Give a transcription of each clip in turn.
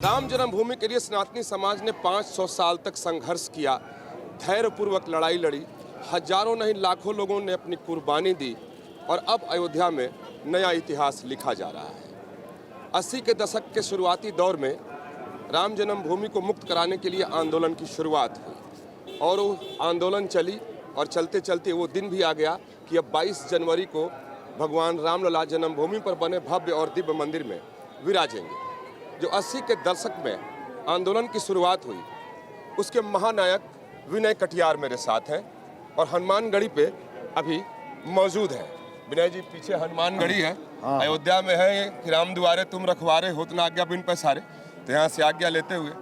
राम जन्मभूमि के लिए सनातनी समाज ने 500 साल तक संघर्ष किया, धैर्यपूर्वक लड़ाई लड़ी, हजारों नहीं लाखों लोगों ने अपनी कुर्बानी दी और अब अयोध्या में नया इतिहास लिखा जा रहा है। 80 के दशक के शुरुआती दौर में राम जन्मभूमि को मुक्त कराने के लिए आंदोलन की शुरुआत हुई और वो आंदोलन चली और चलते चलते वो दिन भी आ गया कि अब 22 जनवरी को भगवान रामलला जन्मभूमि पर बने भव्य और दिव्य मंदिर में विराजेंगे। जो 80 के दशक में आंदोलन की शुरुआत हुई, उसके महानायक विनय कटियार मेरे साथ हैं और हनुमानगढ़ी पे अभी मौजूद हैं। विनय जी पीछे हनुमानगढ़ी है, अयोध्या में है कि राम दुआरे तुम रखवारे होत न आज्ञा बिन पैसारे, तो यहाँ से आज्ञा लेते हुए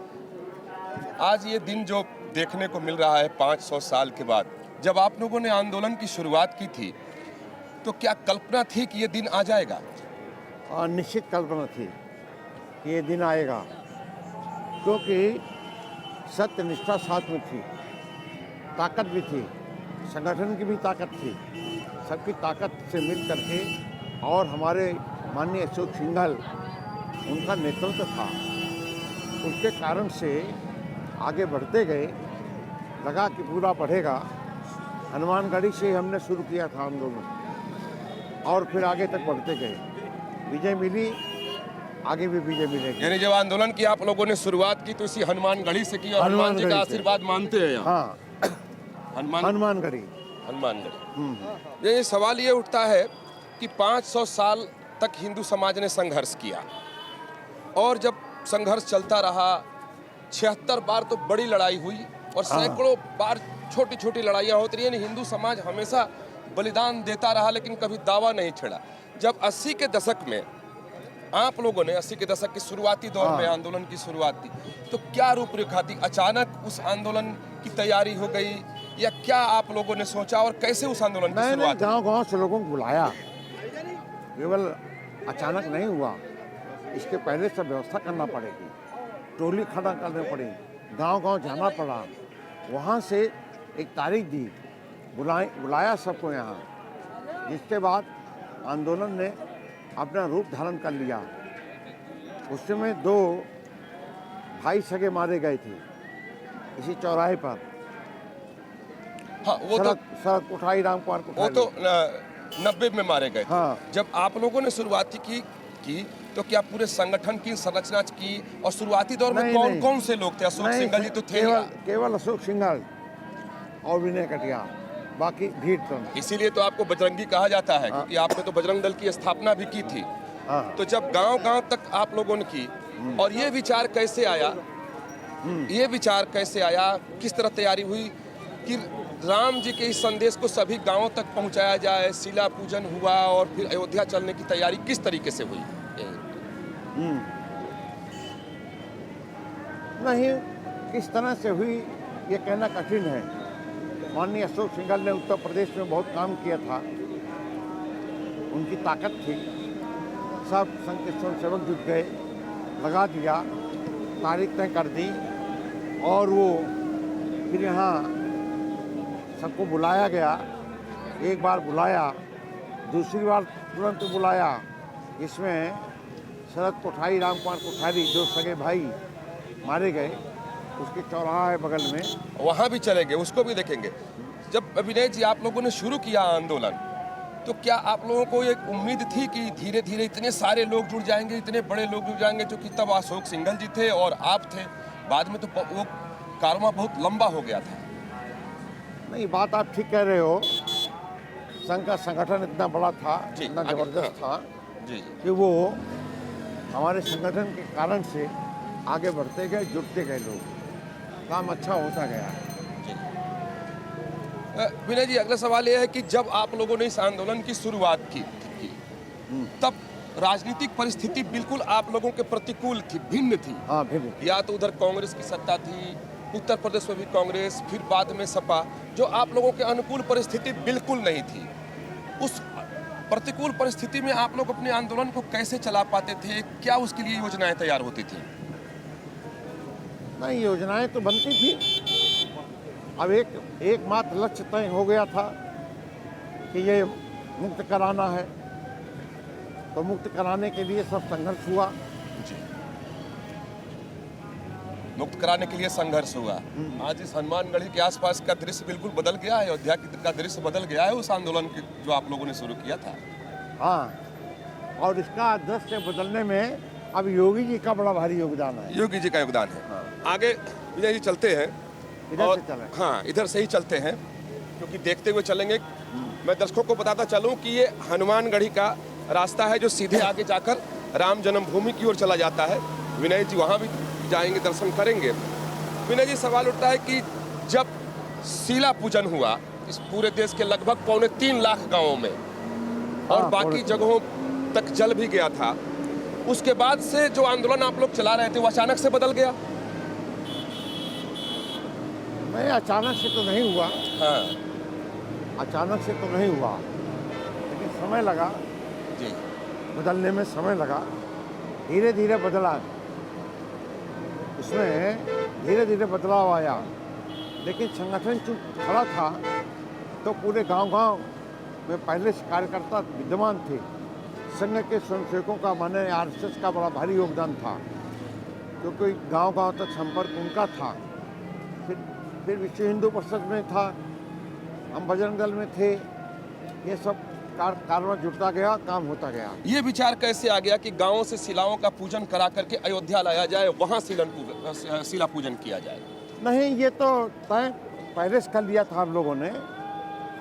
आज ये दिन जो देखने को मिल रहा है 500 साल के बाद, जब आप लोगों ने आंदोलन की शुरुआत की थी तो क्या कल्पना थी कि ये दिन आ जाएगा? निश्चित कल्पना थी कि ये दिन आएगा, क्योंकि सत्य निष्ठा साथ में थी, ताकत भी थी, संगठन की भी ताकत थी। सबकी ताकत से मिल करके और हमारे माननीय अशोक सिंघल उनका नेतृत्व था, उसके कारण से आगे बढ़ते गए। लगा कि पूरा बढ़ेगा। हनुमानगढ़ी से हमने शुरू किया था आंदोलन और फिर आगे तक बढ़ते गए। विजय मिली, आगे भी विजय मिलेगी। यानी जब आंदोलन की आप लोगों ने शुरुआत की तो इसी हनुमानगढ़ी से की और हनुमान जी का आशीर्वाद मानते हैं यहाँ? हाँ, हनुमानगढ़ी। ये सवाल ये उठता है कि 500 साल तक हिंदू समाज ने संघर्ष किया और जब संघर्ष चलता रहा, 76 बार तो बड़ी लड़ाई हुई और सैकड़ों बार छोटी छोटी लड़ाइयाँ होती रही। हिंदू समाज हमेशा बलिदान देता रहा लेकिन कभी दावा नहीं छिड़ा। जब 80 के दशक में आप लोगों ने 80 के दशक के शुरुआती दौर में आंदोलन की शुरुआत की तो क्या रूपरेखा थी? अचानक उस आंदोलन की तैयारी हो गई या क्या आप लोगों ने सोचा और कैसे उस आंदोलन की शुरुआत? गांव-गांव से लोगों को बुलाया, केवल अचानक नहीं हुआ। इसके पहले सब व्यवस्था करना पड़ेगी, टोली खड़ा करने पड़ेगी, गांव-गांव जाना पड़ा, वहां से एक तारीख दी, बुलाया सबको यहाँ, जिसके बाद आंदोलन ने अपना रूप धारण कर लिया। उस समय 2 भाई सगे मारे गए थे इसी चौराहे पर। हाँ, वो सड़क कोठारी राम कुमार वो तो 90 में मारे गए थे। हाँ। जब आप लोगों ने शुरुआती की तो क्या पूरे संगठन की संरचना की और शुरुआती दौर में कौन कौन से लोग थे? अशोक सिंघल जी तो थे, केवल अशोक सिंघल और विनय कटियार, बाकी भीड़ तो। इसीलिए तो आपको बजरंगी कहा जाता है, क्योंकि आपने तो बजरंग दल की स्थापना भी की थी। तो जब गांव-गांव तक आप लोगों ने की और ये विचार कैसे आया, किस तरह तैयारी हुई कि राम जी के इस संदेश को सभी गांवों तक पहुंचाया जाए? शिला पूजन हुआ और फिर अयोध्या चलने की तैयारी किस तरीके से हुई? नहीं, किस तरह से हुई ये कहना कठिन है। माननीय अशोक सिंघल ने उत्तर प्रदेश में बहुत काम किया था, उनकी ताकत थी। सब संघ के स्वयंसेवक जुट गए, लगा दिया, तारीख तय कर दी और वो फिर यहाँ सबको बुलाया गया। एक बार बुलाया, दूसरी बार तुरंत बुलाया। इसमें शरद कोठारी राम कुमार कोठारी, 2 सगे भाई मारे गए, उसके चौराहा है बगल में, वहाँ भी चलेंगे, उसको भी देखेंगे। जब विनय जी आप लोगों ने शुरू किया आंदोलन तो क्या आप लोगों को एक उम्मीद थी कि धीरे धीरे इतने सारे लोग जुड़ जाएंगे, इतने बड़े लोग जुड़ जाएंगे? क्योंकि तब अशोक सिंघल जी थे और आप थे, बाद में तो वो कारवां बहुत लंबा हो गया था। नहीं, बात आप ठीक कह रहे हो। संघ का संगठन इतना बड़ा था, इतना जबरदस्त था कि वो हमारे संगठन के कारण से आगे बढ़ते गए, जुड़ते गए लोग, काम अच्छा होता गया। विनय जी, अगला सवाल यह है कि जब आप लोगों ने इस आंदोलन की शुरुआत की तब राजनीतिक परिस्थिति बिल्कुल आप लोगों के प्रतिकूल थी, भिन्न थी। हाँ, भिन्न। या तो उधर कांग्रेस की सत्ता थी, उत्तर प्रदेश में भी कांग्रेस, फिर बाद में सपा, जो आप लोगों के अनुकूल परिस्थिति बिल्कुल नहीं थी। उस प्रतिकूल परिस्थिति में आप लोग अपने आंदोलन को कैसे चला पाते थे? क्या उसके लिए योजनाएं तैयार होती थी? नहीं, योजनाएं तो बनती थी। अब एकमात्र लक्ष्य तय हो गया था कि ये मुक्त कराना है, तो मुक्त कराने के लिए सब संघर्ष हुआ। मुक्त कराने के लिए संघर्ष हुआ। आज इस हनुमानगढ़ी के आसपास का दृश्य बिल्कुल बदल गया है, अयोध्या का दृश्य बदल गया है उस आंदोलन के जो आप लोगों ने शुरू किया था। हाँ, और इसका दृश्य बदलने में अब योगी जी का बड़ा भारी योगदान है। योगी जी का योगदान है। आगे विजय जी चलते हैं, इधर से चलें। हाँ इधर से ही चलते हैं क्योंकि देखते हुए चलेंगे। मैं दर्शकों को बताता चलूं कि ये हनुमानगढ़ी का रास्ता है जो सीधे आगे जाकर राम जन्मभूमि की ओर चला जाता है। विनय जी वहाँ भी जाएंगे, दर्शन करेंगे। विनय जी, सवाल उठता है कि जब शीला पूजन हुआ इस पूरे देश के लगभग 3.25 लाख गाँवों में और हाँ, बाकी जगहों तक जल भी गया था, उसके बाद से जो आंदोलन आप लोग चला रहे थे वो अचानक से बदल गया? नहीं, अचानक से तो नहीं हुआ। हाँ अचानक से तो नहीं हुआ, लेकिन समय लगा जी। बदलने में, समय लगा, धीरे धीरे बदला। उसमें धीरे धीरे बदलाव आया, लेकिन संगठन चूँकि खड़ा था तो पूरे गांव-गांव में पहले से कार्यकर्ता विद्यमान थे। संघ के स्वयंसेवकों का, माने आरएसएस का बड़ा भारी योगदान था, क्योंकि गांव-गांव तक संपर्क उनका था। फिर विश्व हिंदू परिषद में था, हम बजरंग दल में थे। ये सब कारवां जुड़ता गया, काम होता गया। ये विचार कैसे आ गया कि गांवों से शिलाओं का पूजन करा करके अयोध्या लाया जाए, वहां शिला पूजन किया जाए? नहीं, ये तो तय पहले से कर लिया था हम लोगों ने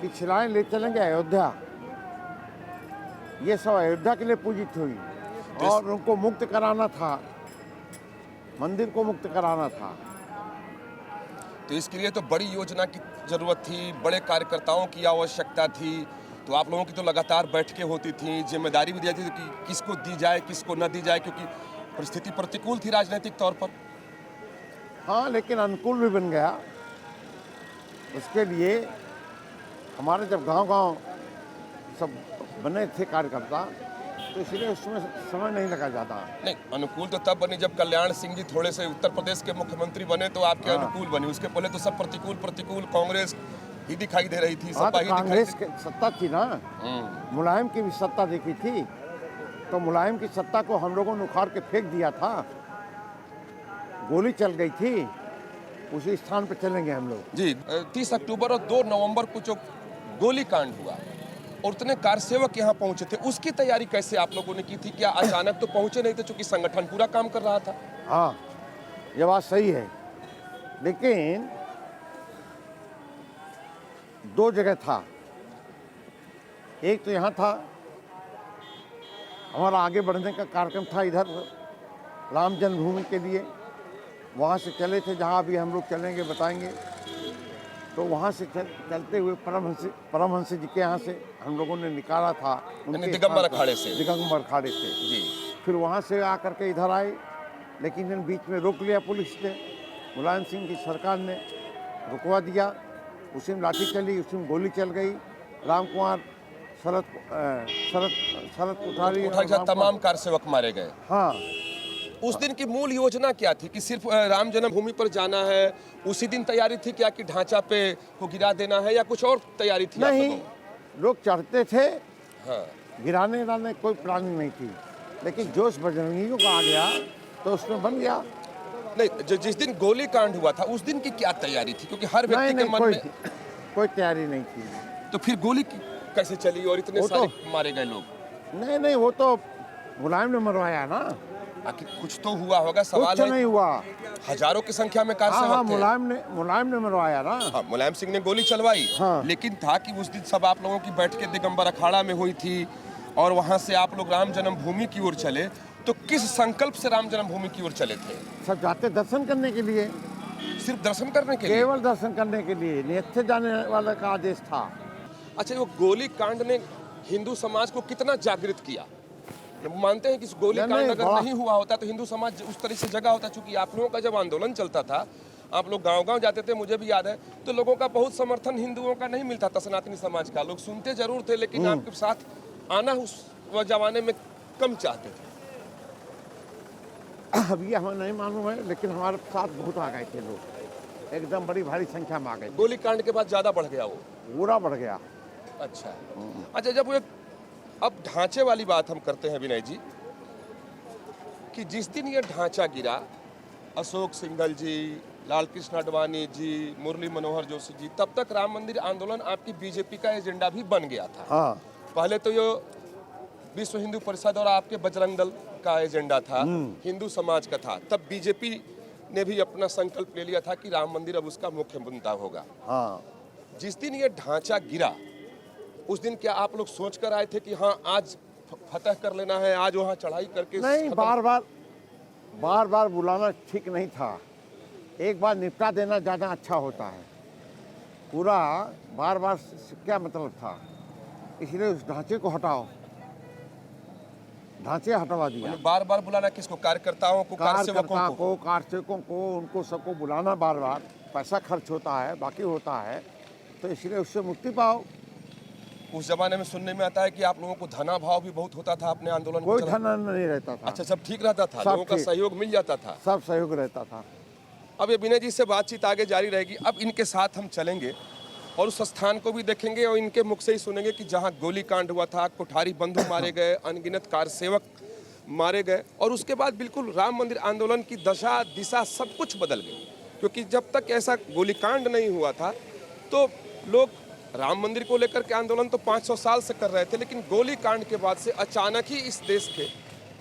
कि शिलाएं ले चलेंगे अयोध्या। ये सब अयोध्या के लिए पूजित हुई और उनको मुक्त कराना था, मंदिर को मुक्त कराना था। तो इसके लिए तो बड़ी योजना की जरूरत थी, बड़े कार्यकर्ताओं की आवश्यकता थी। तो आप लोगों की तो लगातार बैठकें होती थी, जिम्मेदारी भी दी जाती थी कि किसको दी जाए किसको न दी जाए, क्योंकि परिस्थिति प्रतिकूल थी राजनीतिक तौर पर। हाँ, लेकिन अनुकूल भी बन गया। उसके लिए हमारे जब गांव-गांव सब बने थे कार्यकर्ता, तो इसलिए उसमें समय नहीं लगा ज़्यादा। नहीं, अनुकूल तो तब बनी जब कल्याण सिंह जी थोड़े से उत्तर प्रदेश के मुख्यमंत्री बने तो आपके अनुकूल बनी। उसके पहले तो सब प्रतिकूल कांग्रेस ही दिखाई दे रही थी। हाँ, तो कांग्रेस की सत्ता थी ना, मुलायम की भी सत्ता देखी थी, तो मुलायम की सत्ता को हम लोगों ने उखाड़ के फेंक दिया था। गोली चल गई थी, उसी स्थान पर चलेंगे हम लोग। जी, 30 अक्टूबर और 2 नवंबर को जो गोली कांड हुआ और उतने कारसेवक यहाँ पहुंचे थे, उसकी तैयारी कैसे आप लोगों ने की थी? क्या अचानक तो पहुंचे नहीं थे चूंकि संगठन पूरा काम कर रहा था? हाँ, ये बात सही है, लेकिन 2 जगह था। एक तो यहाँ था, हमारा आगे बढ़ने का कार्यक्रम था इधर राम जन्मभूमि के लिए। वहाँ से चले थे, जहाँ अभी हम लोग चलेंगे बताएंगे। तो वहाँ से चलते हुए परमहंस जी के यहाँ से हम लोगों ने निकाला था, उनके दिगंबर अखाड़े से। दिगंबर अखाड़े से जी। फिर वहाँ से आकर के इधर आए, लेकिन इन बीच में रोक लिया पुलिस ने। मुलायम सिंह की सरकार ने रुकवा दिया। उसी में लाठी चली, उसी में गोली चल गई। राम कुमार, शरद कोठारी, तमाम कारसेवक मारे गए। हाँ, उस दिन की मूल योजना क्या थी कि सिर्फ राम जन्मभूमि पर जाना है? उसी दिन तैयारी थी क्या कि ढांचा पे को गिरा देना है या कुछ और तैयारी थी? नहीं, लोग चढ़ते थे। हाँ, गिराने कोई प्लानिंग नहीं थी, लेकिन जोश बजरंगियों का आ गया तो उसमें बन गया। नहीं, जो जिस दिन गोली कांड हुआ था उस दिन की क्या तैयारी थी? क्योंकि हर व्यक्ति के मन में कोई तैयारी नहीं थी। तो फिर गोली कैसे चली और इतने सारे मारे गए लोग? नहीं, वो तो मुलायम ने मरवाया ना। आखिर कुछ तो हुआ होगा, सवाल है। नहीं हुआ, हजारों की संख्या में कारसेवक हाँ, थे। मुलायम ने मरवाया ना। हाँ, मुलायम सिंह ने गोली चलवाई। हाँ। लेकिन था कि उस दिन सब आप लोगों की बैठकें दिगंबर अखाड़ा में हुई थी और वहां से आप लोग राम जन्मभूमि की ओर चले, तो किस संकल्प से राम जन्मभूमि की ओर चले थे? सब जाते दर्शन करने के लिए, सिर्फ दर्शन करने के लिए? केवल दर्शन करने के लिए, नेत्थे जाने वाले का आदेश था। अच्छा, वो गोली कांड ने हिंदू समाज को कितना जागृत किया? मानते हैं कि गोली कांड अगर नहीं हुआ होता तो हिंदू समाज उस तरह से जगा होता? चूंकि आप लोगों का जब आंदोलन चलता था, आप लोग गांव-गांव जाते थे, मुझे भी याद है, तो लोगों का बहुत समर्थन हिंदुओं का नहीं मिलता था, सनातनी समाज का। लोग सुनते जरूर थे, लेकिन आपके साथ आना उस जमाने में कम चाहते थे। अभी हमें नहीं मालूम है, लेकिन हमारे साथ बहुत आ गए थे लोग, एकदम बड़ी भारी संख्या में आ गए। गोली कांड के बाद ज्यादा बढ़ गया, वो पूरा बढ़ गया। अच्छा, जब वो अब ढांचे वाली बात हम करते हैं विनय जी, कि जिस दिन ये ढांचा गिरा अशोक सिंघल जी, लाल कृष्ण आडवाणी जी, मुरली मनोहर जोशी जी, तब तक राम मंदिर आंदोलन आपकी बीजेपी का एजेंडा भी बन गया था। हाँ। पहले तो ये विश्व हिंदू परिषद और आपके बजरंग दल का एजेंडा था, हिंदू समाज का था। तब बीजेपी ने भी अपना संकल्प ले लिया था कि राम मंदिर अब उसका मुख्य मुद्दा होगा। हाँ। जिस दिन ये ढांचा गिरा, उस दिन क्या आप लोग सोच कर आए थे कि हाँ आज फतह कर लेना है, आज वहाँ चढ़ाई करके नहीं, बार बार बुलाना ठीक नहीं था। एक बार निपटा देना ज़्यादा अच्छा होता है। पूरा बार बार से क्या मतलब था, इसलिए उस ढांचे को हटाओ। ढांचे हटवा दिया। बार बार बुलाना किसको? कार्यकर्ताओं को, कार्यकर्ता को, कारसेवकों को, उनको सबको बुलाना बार बार, पैसा खर्च होता है, बाकी होता है, तो इसलिए उससे मुक्ति पाओ। उस जमाने में सुनने में आता है कि आप लोगों को धना भाव भी बहुत होता था अपने आंदोलन कोई धना नहीं रहता था। अच्छा, सब ठीक रहता था, लोगों का सहयोग मिल जाता था, सब सहयोग रहता था। अब ये विनय जी से बातचीत आगे जारी रहेगी। अब इनके साथ हम चलेंगे और उस स्थान को भी देखेंगे और इनके मुख से ही सुनेंगे कि जहाँ गोलीकांड हुआ था, कोठारी बंधु मारे गए, अनगिनत कारसेवक मारे गए, और उसके बाद बिल्कुल राम मंदिर आंदोलन की दशा दिशा सब कुछ बदल गई। क्योंकि जब तक ऐसा गोलीकांड नहीं हुआ था तो लोग राम मंदिर को लेकर के आंदोलन तो 500 साल से कर रहे थे, लेकिन गोलीकांड के बाद से अचानक ही इस देश के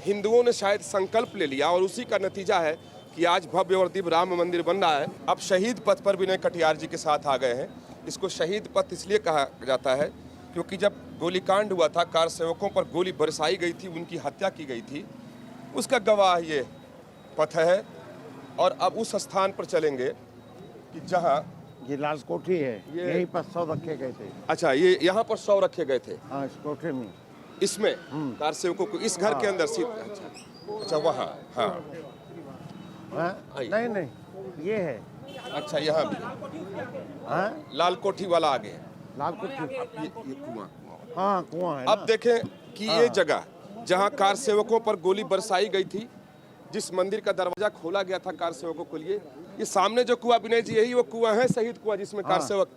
हिंदुओं ने शायद संकल्प ले लिया, और उसी का नतीजा है कि आज भव्य और दिव्य राम मंदिर बन रहा है। अब शहीद पथ पर विनय कटियार जी के साथ आ गए हैं। इसको शहीद पथ इसलिए कहा जाता है क्योंकि जब गोलीकांड हुआ था, कारसेवकों पर गोली बरसाई गई थी, उनकी हत्या की गई थी, उसका गवाह ये पथ है। और अब उस स्थान पर चलेंगे कि जहाँ ये लाल कोठी है, यहीं पर 100 रखे गए थे। अच्छा, ये यहाँ पर 100 रखे गए थे। हाँ, इस कोठे में, इसमें कारसेवकों को, इस घर के अंदर अच्छा वहाँ। हाँ, नहीं नहीं, ये है। अच्छा, यहाँ भी हाँ, लाल कोठी वाला आगे है, लाल कोठी। ये कुआं। हाँ, कुआं है। अब देखें कि ये जगह जहाँ कारसेवकों पर गोली बरसाई गई थी, जिस मंदिर का दरवाजा खोला गया था कारसेवकों के लिए, ये सामने जो कुआं विनय जी, यही वो कुआं है, शहीद कुआं, जिसमें कारसेवक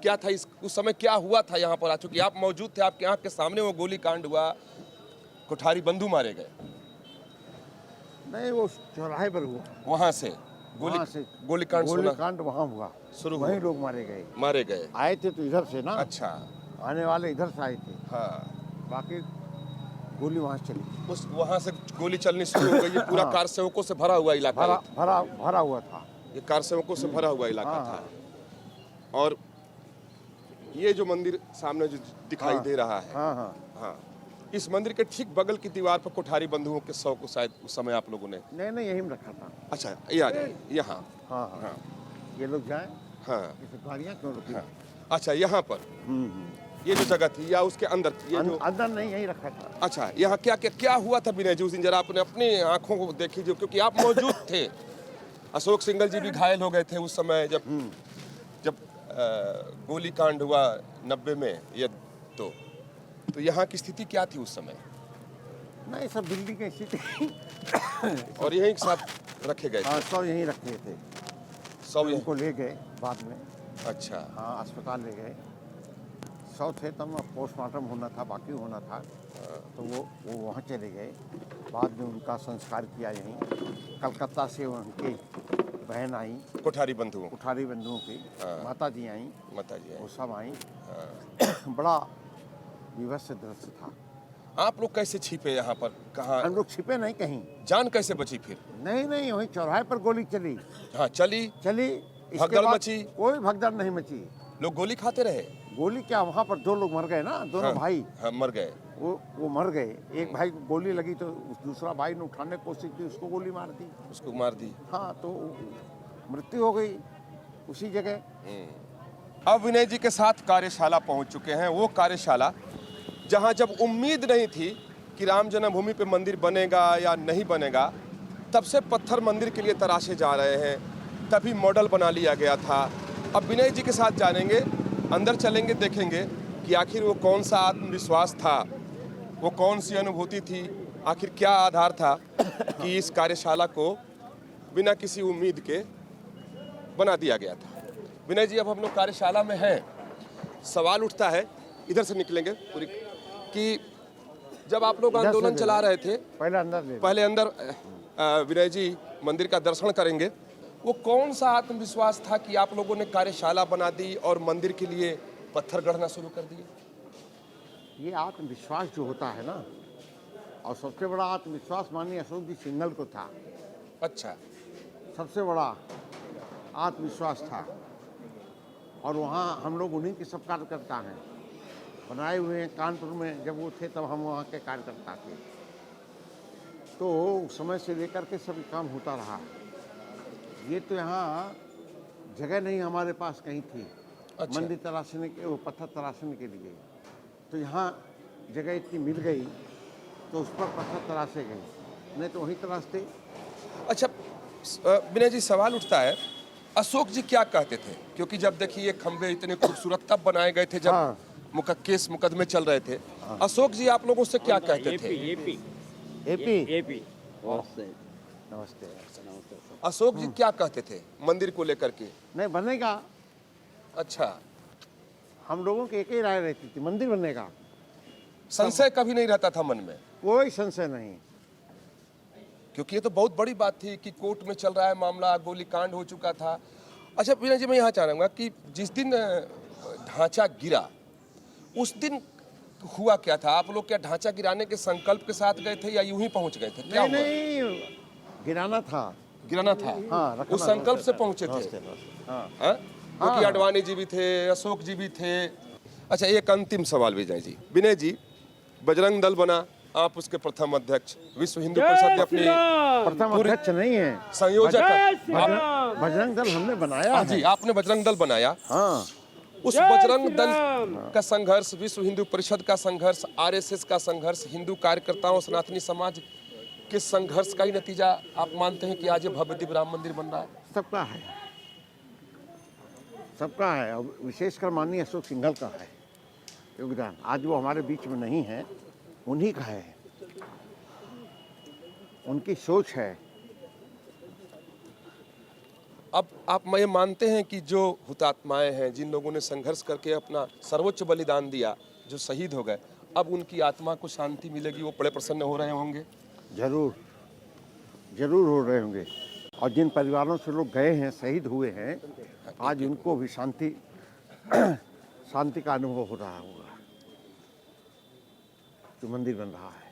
क्या था, उस समय क्या हुआ था यहाँ पर? आ चुकी आप मौजूद थे, आपके आंख के सामने वो गोली कांड हुआ, कोठारी बंधु मारे गए। नहीं, वो चौराहे पर हुआ। वहां से गोलीकांड वहाँ हुआ, शुरू, वहीं लोग मारे गए। आए थे तो इधर से ना। अच्छा, आने वाले इधर से आए थे। हाँ, बाकी गोली वहाँ से चली। उस वहां से गोली चलनी शुरू हो गई। ये पूरा कारसेवकों से भरा हुआ इलाका, भरा हुआ था। ये कारसेवकों से भरा हुआ इलाका था। और ये जो मंदिर सामने जो दिखाई दे रहा है, हाँ, इस मंदिर के ठीक बगल की दीवार पर कोठारी बंधुओं के 100 को शायद उस समय आप लोगों ने नहीं यहीं में रखा था। अच्छा, ये आ जाए यहाँ। हाँ, ये लोग जाए। हाँ, गाड़ियाँ क्यों रुकी? अच्छा, यहाँ पर ये जो जगह थी, या उसके अंदर? ये जो अंदर नहीं, यहीं रखा था। अच्छा, यहाँ क्या क्या क्या हुआ था विनय जी उस दिन? जरा आपने अपनी आंखों को देखी जो, क्योंकि आप मौजूद थे। अशोक सिंघल जी भी घायल हो गए थे उस समय जब गोली कांड हुआ 90 में। ये तो यहाँ की स्थिति क्या थी उस समय? नहीं, सब दिल्ली की स्थिति। और यहीं साथ रखे गए थे? 100 यहीं रखे थे। 100 उनको ले गए बाद में। अच्छा, हाँ, अस्पताल ले गए। 100 थे, तब पोस्टमार्टम होना था, बाकी होना था, तो वो वहाँ चले गए। बाद में उनका संस्कार किया यहीं। कलकत्ता से उनकी बहन आई, कोठारी बंधुओं की माता जी आई, वो सब आई। बड़ा विवश दृश्य था। आप लोग कैसे छिपे यहाँ पर? कहाँ? हम लोग छिपे नहीं कहीं। जान कैसे बची फिर? नहीं, वहीं चौराहे पर गोली चली। हाँ, चली। भगदड़ मची? कोई भगदड़ नहीं मची। लोग गोली खाते रहे? गोली क्या, वहाँ पर 2 लोग मर गए ना, दोनों भाई। हाँ, मर गए। वो मर गए। एक भाई को गोली लगी तो दूसरा भाई ने उठाने की कोशिश की, उसको गोली मार दी। हाँ, तो मृत्यु हो गई उसी जगह। अब विनय जी के साथ कार्यशाला पहुंच चुके हैं, वो कार्यशाला जहां जब उम्मीद नहीं थी कि राम जन्मभूमि पे मंदिर बनेगा या नहीं बनेगा, तब से पत्थर मंदिर के लिए तराशे जा रहे हैं, तभी मॉडल बना लिया गया था। अब विनय जी के साथ जानेंगे, अंदर चलेंगे, देखेंगे कि आखिर वो कौन सा आत्मविश्वास था, वो कौन सी अनुभूति थी, आखिर क्या आधार था कि इस कार्यशाला को बिना किसी उम्मीद के बना दिया गया था। विनय जी, अब हम लोग कार्यशाला में हैं। सवाल उठता है, इधर से निकलेंगे पूरी, कि जब आप लोग आंदोलन चला रहे थे, पहले अंदर विनय जी मंदिर का दर्शन करेंगे। वो कौन सा आत्मविश्वास था कि आप लोगों ने कार्यशाला बना दी और मंदिर के लिए पत्थर गढ़ना शुरू कर दिए? ये आत्मविश्वास जो होता है ना, और सबसे बड़ा आत्मविश्वास माननीय अशोक जी सिंघल को था। अच्छा, सबसे बड़ा आत्मविश्वास था, और वहाँ हम लोग उन्हीं के सब कार्यकर्ता हैं, बनाए हुए हैं। कानपुर में जब वो थे तब हम वहाँ के कार्यकर्ता थे, तो उस समय से लेकर के सभी काम होता रहा। ये तो यहाँ जगह नहीं हमारे पास कहीं थी। अच्छा। मंदिर तराशने के, वो पत्थर तराशने के लिए, तो यहाँ जगह इतनी मिल गई तो उस पर पत्थर तराशे गए, नहीं तो वहीं तराशते। अच्छा विनय जी, सवाल उठता है अशोक जी क्या कहते थे? क्योंकि जब देखिए ये खंबे इतने खूबसूरत तब बनाए गए थे जब हाँ। केस मुकदमे चल रहे थे। अशोक जी आप लोगों से क्या कहते थे? एपी नमस्ते। अशोक जी क्या कहते थे मंदिर को लेकर के? नहीं बनेगा, अच्छा, हम लोगों की एक ही राय रहती थी, मंदिर बनेगा, संशय कभी नहीं रहता था मन में? कोई संशय नहीं। क्योंकि ये तो बहुत बड़ी बात थी कि कोर्ट में चल रहा है मामला, गोलीकांड हो चुका था। अच्छा विनय जी, मैं यहाँ चाहूँगा कि जिस दिन ढांचा गिरा उस दिन हुआ क्या था? आप लोग क्या ढांचा गिराने के संकल्प के साथ गए थे या यूं ही पहुंच गए थे? क्या हुआ? नहीं, गिराना था। गिराना था। हाँ, रखना उस संकल्प से पहुंचे थे। नमस्ते। हाँ। हाँ? क्योंकि अडवाणी जी भी थे, अशोक जी भी थे। अच्छा, एक अंतिम सवाल विजय जी, विनय जी, बजरंग दल बना, आप उसके प्रथम अध्यक्ष, विश्व हिंदू परिषद ने अपनी प्रथम अध्यक्ष नहीं है, संयोजक। बजरंग दल हमने बनाया हाँ है। जी, आपने बजरंग दल बनाया। हाँ, उस बजरंग दल का संघर्ष, विश्व हिंदू परिषद का संघर्ष, आरएसएस का संघर्ष, हिंदू कार्यकर्ताओं, सनातनी समाज के संघर्ष का ही नतीजा आप मानते हैं कि आज ये भव्य दिव्य राम मंदिर बन रहा है? सबका है, सबका है, और विशेषकर माननीय अशोक सिंघल का है योगदान। आज वो हमारे बीच में नहीं है, उन्हीं का है, उनकी सोच है। अब आप ये मानते हैं कि जो हुतात्माएं हैं, जिन लोगों ने संघर्ष करके अपना सर्वोच्च बलिदान दिया, जो शहीद हो गए, अब उनकी आत्मा को शांति मिलेगी, वो बड़े प्रसन्न हो रहे होंगे? जरूर जरूर हो रहे होंगे, और जिन परिवारों से लोग गए हैं, शहीद हुए हैं, आज उनको भी शांति शांति का अनुभव हो रहा होगा, तो मंदिर बन रहा है।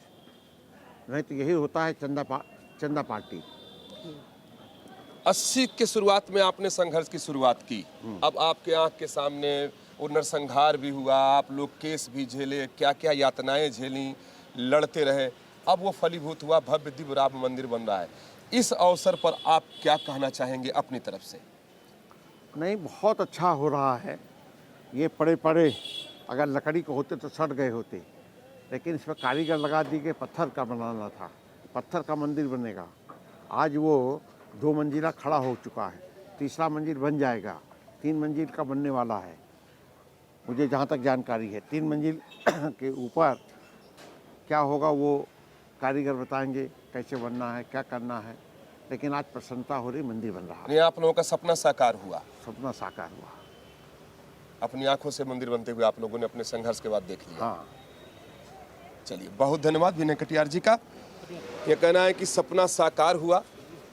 नहीं तो यही होता है चंदा पार्टी। 80 के शुरुआत में आपने संघर्ष की शुरुआत की, अब आपके आंख के सामने वो नरसंहार भी हुआ, आप लोग केस भी झेले, क्या क्या यातनाएं झेली, लड़ते रहे, अब वो फलीभूत हुआ, भव्य दिव्य राम मंदिर बन रहा है। इस अवसर पर आप क्या कहना चाहेंगे अपनी तरफ से? नहीं, बहुत अच्छा हो रहा है। ये पड़े पड़े अगर लकड़ी के होते तो सड़ गए होते, लेकिन इसमें कारीगर लगा दी के पत्थर का बनाना था, पत्थर का मंदिर बनेगा। आज वो 2 मंजिला खड़ा हो चुका है, तीसरा मंजिल बन जाएगा, 3 मंजिल का बनने वाला है, मुझे जहाँ तक जानकारी है। 3 मंजिल के ऊपर क्या होगा वो कारीगर बताएंगे, कैसे बनना है, क्या करना है, लेकिन आज प्रसन्नता हो रही, मंदिर बन रहा है। ये आप लोगों का सपना साकार हुआ? सपना साकार हुआ, अपनी आंखों से मंदिर बनते हुए आप लोगों ने अपने संघर्ष के बाद देख लिया। हाँ। चलिए, बहुत धन्यवाद विनय कटियार जी का। ये कहना है कि सपना साकार हुआ,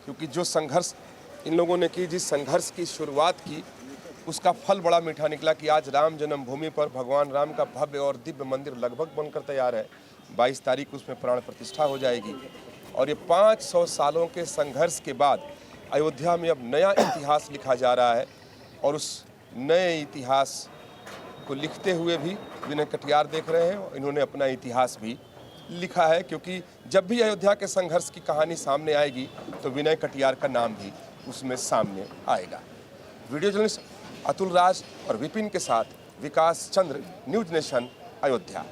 क्योंकि जो संघर्ष इन लोगों ने की, जिस संघर्ष की शुरुआत की, उसका फल बड़ा मीठा निकला कि आज राम जन्मभूमि पर भगवान राम का भव्य और दिव्य मंदिर लगभग बनकर तैयार है। 22 तारीख को उसमें प्राण प्रतिष्ठा हो जाएगी, और ये 500 सालों के संघर्ष के बाद अयोध्या में अब नया इतिहास लिखा जा रहा है, और उस नए इतिहास को लिखते हुए भी विनय कटियार देख रहे हैं, और इन्होंने अपना इतिहास भी लिखा है, क्योंकि जब भी अयोध्या के संघर्ष की कहानी सामने आएगी तो विनय कटियार का नाम भी उसमें सामने आएगा। वीडियो जर्नलिस्ट अतुल राज और विपिन के साथ विकास चंद्र, न्यूज नेशन, अयोध्या।